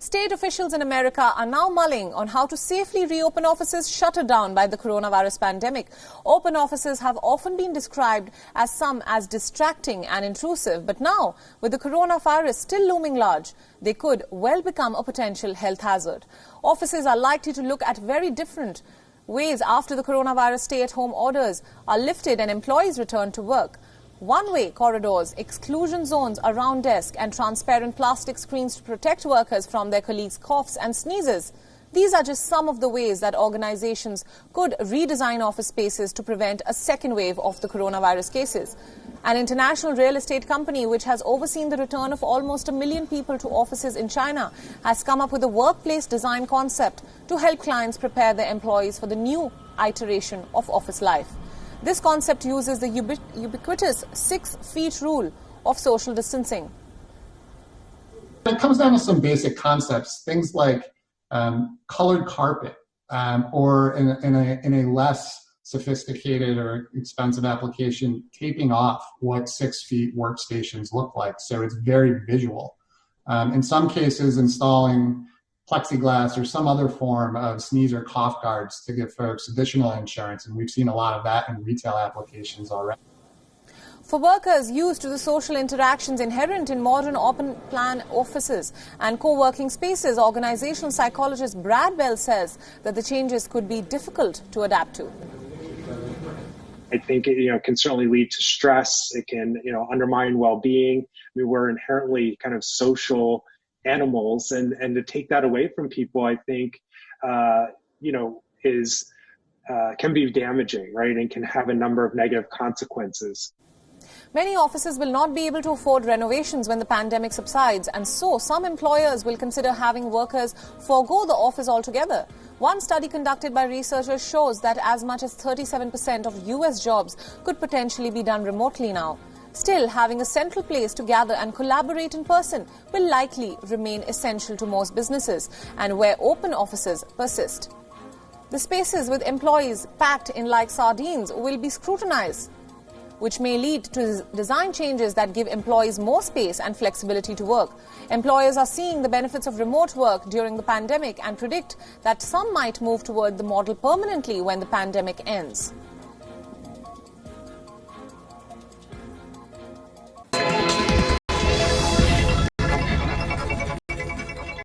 State officials in America are now mulling on how to safely reopen offices shuttered down by the coronavirus pandemic. Open offices have often been described as distracting and intrusive, but now, with the coronavirus still looming large, they could well become a potential health hazard. Offices are likely to look at very different ways after the coronavirus stay-at-home orders are lifted and employees return to work. One-way corridors, exclusion zones around desks and transparent plastic screens to protect workers from their colleagues' coughs and sneezes. These are just some of the ways that organizations could redesign office spaces to prevent a second wave of the coronavirus cases. An international real estate company which has overseen the return of almost 1 million people to offices in China has come up with a workplace design concept to help clients prepare their employees for the new iteration of office life. This concept uses the ubiquitous 6 feet rule of social distancing. It comes down to some basic concepts, things like colored carpet, or in a less sophisticated or expensive application, taping off what 6 feet workstations look like, so it's very visual. In some cases, installing plexiglass or some other form of sneeze or cough guards to give folks additional insurance, and we've seen a lot of that in retail applications already. For workers used to the social interactions inherent in modern open-plan offices and co-working spaces, organizational psychologist Brad Bell says that the changes could be difficult to adapt to. I think it can certainly lead to stress. It can undermine well-being. I mean, we're inherently kind of social animals, and to take that away from people, I think can be damaging, right, and can have a number of negative consequences. Many offices will not be able to afford renovations when the pandemic subsides, and so some employers will consider having workers forego the office altogether. One study conducted by researchers shows that as much as 37% of US jobs could potentially be done remotely now. Still, having a central place to gather and collaborate in person will likely remain essential to most businesses, and where open offices persist. The spaces with employees packed in like sardines will be scrutinized, which may lead to design changes that give employees more space and flexibility to work. Employers are seeing the benefits of remote work during the pandemic and predict that some might move toward the model permanently when the pandemic ends.